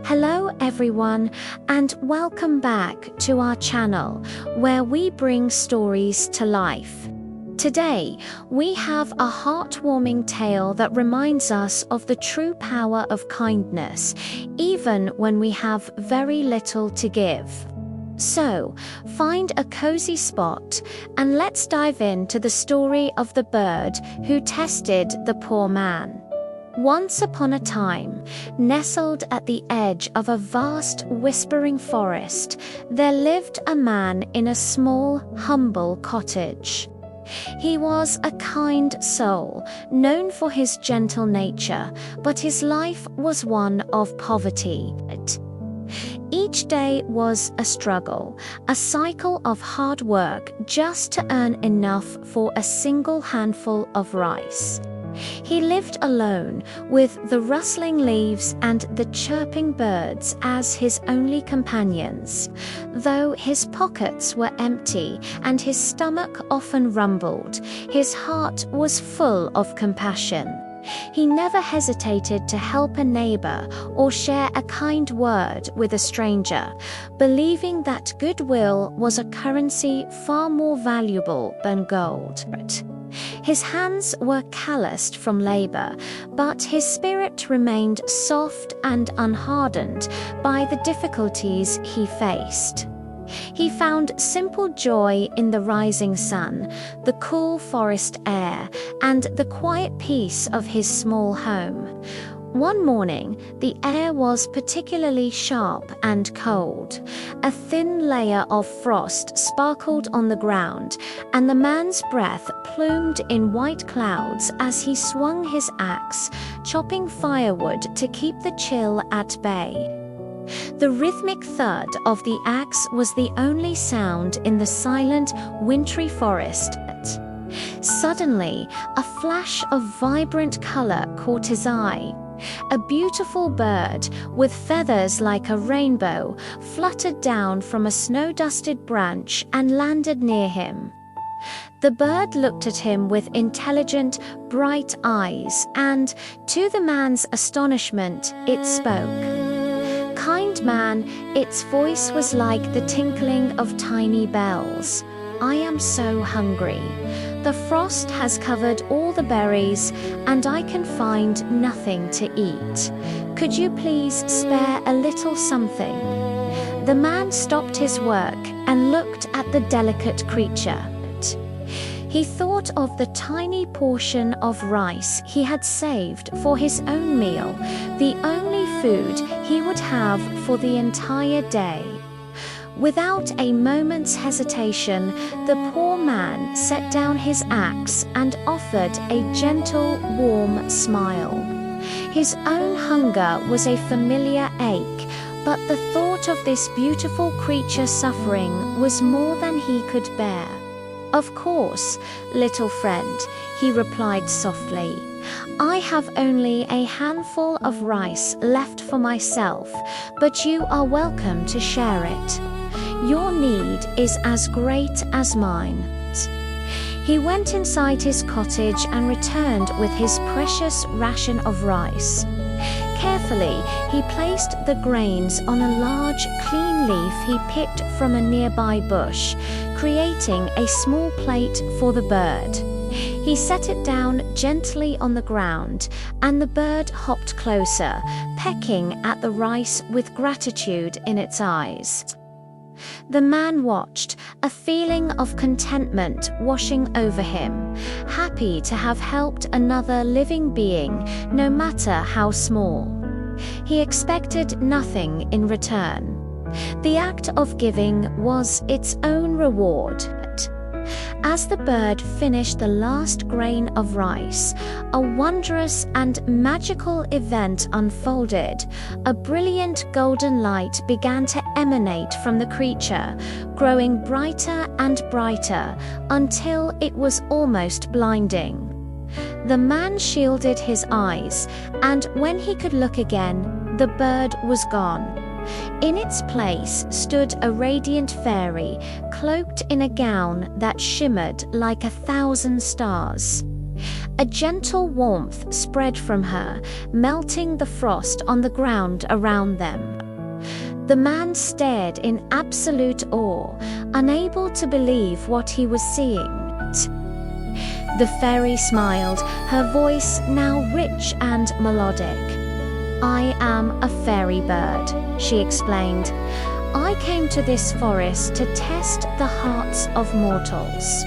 Hello everyone, and welcome back to our channel where we bring stories to life. Today, we have a heartwarming tale that reminds us of the true power of kindness, even when we have very little to give. So, find a cozy spot and let's dive into the story of the bird who tested the poor man. Once upon a time, nestled at the edge of a vast whispering forest, there lived a man in a small, humble cottage. He was a kind soul, known for his gentle nature, but his life was one of poverty. Each day was a struggle, a cycle of hard work just to earn enough for a single handful of rice. He lived alone, with the rustling leaves and the chirping birds as his only companions. Though his pockets were empty and his stomach often rumbled, his heart was full of compassion. He never hesitated to help a neighbor or share a kind word with a stranger, believing that goodwill was a currency far more valuable than gold. His hands were calloused from labor, but his spirit remained soft and unhardened by the difficulties he faced. He found simple joy in the rising sun, the cool forest air, and the quiet peace of his small home. One morning, the air was particularly sharp and cold. A thin layer of frost sparkled on the ground, and the man's breath plumed in white clouds as he swung his axe, chopping firewood to keep the chill at bay. The rhythmic thud of the axe was the only sound in the silent, wintry forest. Suddenly, a flash of vibrant color caught his eye. A beautiful bird, with feathers like a rainbow, fluttered down from a snow-dusted branch and landed near him. The bird looked at him with intelligent, bright eyes, and, to the man's astonishment, it spoke. "Kind man," its voice was like the tinkling of tiny bells. "I am so hungry. The frost has covered all the berries, and I can find nothing to eat. Could you please spare a little something?" The man stopped his work and looked at the delicate creature. He thought of the tiny portion of rice he had saved for his own meal, the only food he would have for the entire day. Without a moment's hesitation, the poor man set down his axe and offered a gentle, warm smile. His own hunger was a familiar ache, but the thought of this beautiful creature suffering was more than he could bear. "Of course, little friend," he replied softly. "I have only a handful of rice left for myself, but you are welcome to share it. Your need is as great as mine." He went inside his cottage and returned with his precious ration of rice. Carefully, he placed the grains on a large, clean leaf he picked from a nearby bush, creating a small plate for the bird. He set it down gently on the ground, and the bird hopped closer, pecking at the rice with gratitude in its eyes. The man watched, a feeling of contentment washing over him, happy to have helped another living being, no matter how small. He expected nothing in return. The act of giving was its own reward. As the bird finished the last grain of rice, a wondrous and magical event unfolded. A brilliant golden light began to emanate from the creature, growing brighter and brighter until it was almost blinding. The man shielded his eyes, and when he could look again, the bird was gone. In its place stood a radiant fairy, cloaked in a gown that shimmered like 1,000 stars. A gentle warmth spread from her, melting the frost on the ground around them. The man stared in absolute awe, unable to believe what he was seeing. The fairy smiled, her voice now rich and melodic. "I am a fairy bird," she explained. "I came to this forest to test the hearts of mortals.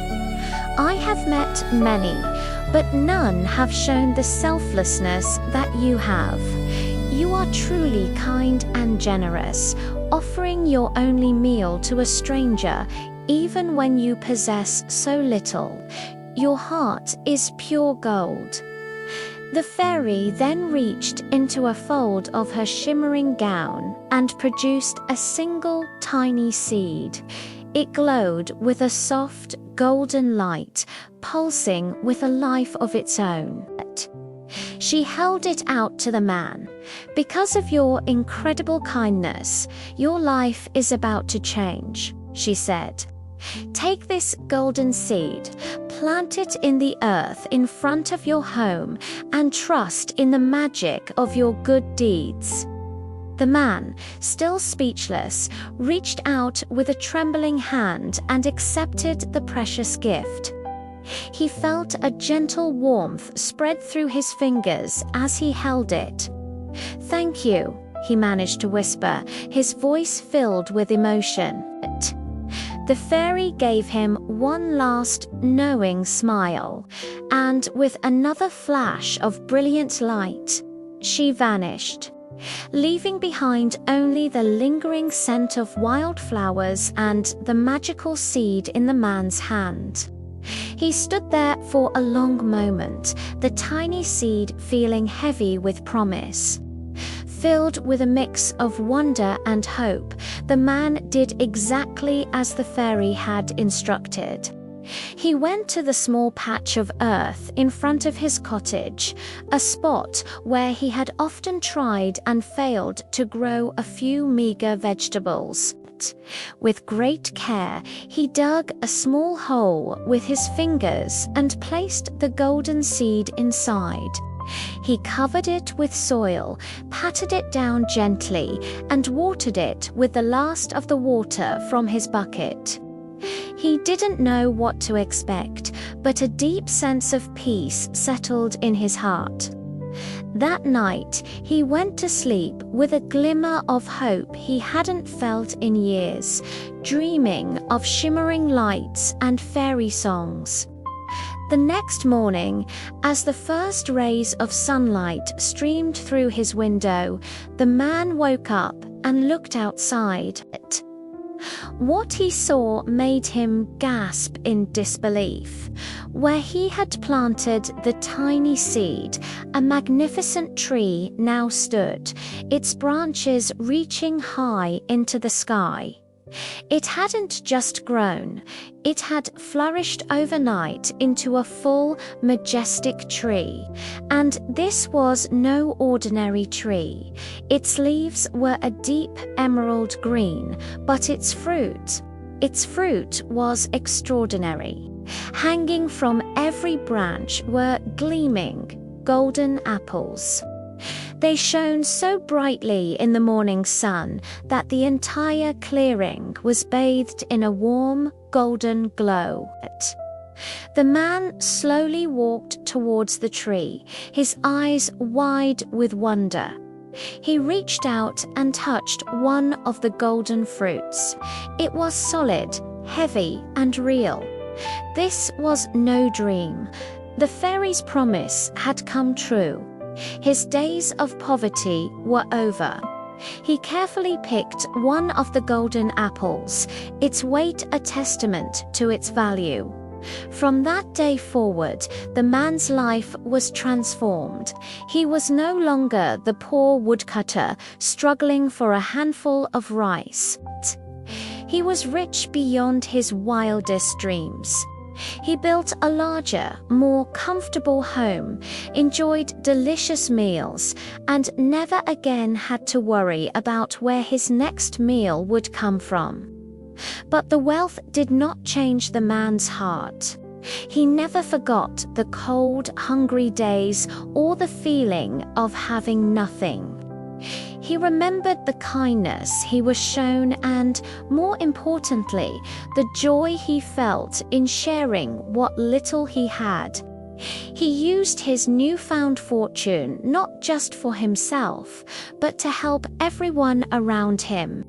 I have met many, but none have shown the selflessness that you have. You are truly kind and generous, offering your only meal to a stranger, even when you possess so little. Your heart is pure gold." The fairy then reached into a fold of her shimmering gown and produced a single tiny seed. It glowed with a soft, golden light, pulsing with a life of its own. She held it out to the man. "Because of your incredible kindness, your life is about to change," she said. "Take this golden seed, plant it in the earth in front of your home, and trust in the magic of your good deeds." The man, still speechless, reached out with a trembling hand and accepted the precious gift. He felt a gentle warmth spread through his fingers as he held it. "Thank you," he managed to whisper, his voice filled with emotion. The fairy gave him one last knowing smile, and with another flash of brilliant light, she vanished, leaving behind only the lingering scent of wildflowers and the magical seed in the man's hand. He stood there for a long moment, the tiny seed feeling heavy with promise. Filled with a mix of wonder and hope, the man did exactly as the fairy had instructed. He went to the small patch of earth in front of his cottage, a spot where he had often tried and failed to grow a few meager vegetables. With great care, he dug a small hole with his fingers and placed the golden seed inside. He covered it with soil, patted it down gently, and watered it with the last of the water from his bucket. He didn't know what to expect, but a deep sense of peace settled in his heart. That night, he went to sleep with a glimmer of hope he hadn't felt in years, dreaming of shimmering lights and fairy songs. The next morning, as the first rays of sunlight streamed through his window, the man woke up and looked outside. What he saw made him gasp in disbelief. Where he had planted the tiny seed, a magnificent tree now stood, its branches reaching high into the sky. It hadn't just grown, it had flourished overnight into a full, majestic tree. And this was no ordinary tree. Its leaves were a deep emerald green, but its fruit was extraordinary. Hanging from every branch were gleaming, golden apples. They shone so brightly in the morning sun that the entire clearing was bathed in a warm, golden glow. The man slowly walked towards the tree, his eyes wide with wonder. He reached out and touched one of the golden fruits. It was solid, heavy, and real. This was no dream. The fairy's promise had come true. His days of poverty were over. He carefully picked one of the golden apples, its weight a testament to its value. From that day forward, the man's life was transformed. He was no longer the poor woodcutter struggling for a handful of rice. He was rich beyond his wildest dreams. He built a larger, more comfortable home, enjoyed delicious meals, and never again had to worry about where his next meal would come from. But the wealth did not change the man's heart. He never forgot the cold, hungry days or the feeling of having nothing. He remembered the kindness he was shown and, more importantly, the joy he felt in sharing what little he had. He used his newfound fortune not just for himself, but to help everyone around him.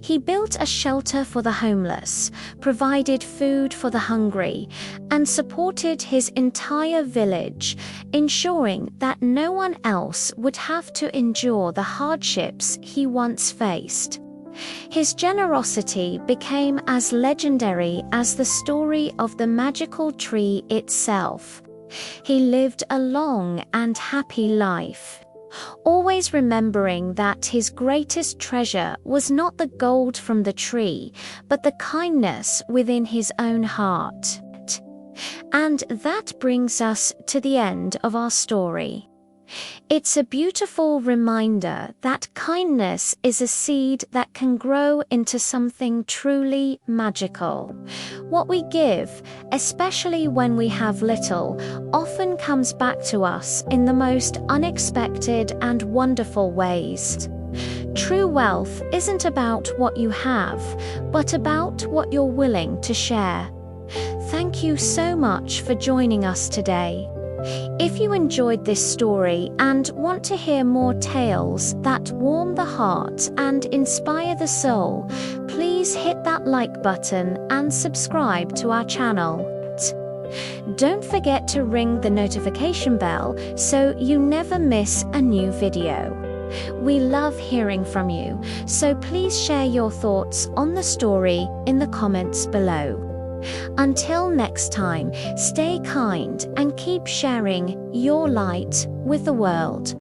He built a shelter for the homeless, provided food for the hungry, and supported his entire village, ensuring that no one else would have to endure the hardships he once faced. His generosity became as legendary as the story of the magical tree itself. He lived a long and happy life, always remembering that his greatest treasure was not the gold from the tree, but the kindness within his own heart. And that brings us to the end of our story. It's a beautiful reminder that kindness is a seed that can grow into something truly magical. What we give, especially when we have little, often comes back to us in the most unexpected and wonderful ways. True wealth isn't about what you have, but about what you're willing to share. Thank you so much for joining us today. If you enjoyed this story and want to hear more tales that warm the heart and inspire the soul, please hit that like button and subscribe to our channel. Don't forget to ring the notification bell so you never miss a new video. We love hearing from you, so please share your thoughts on the story in the comments below. Until next time, stay kind and keep sharing your light with the world.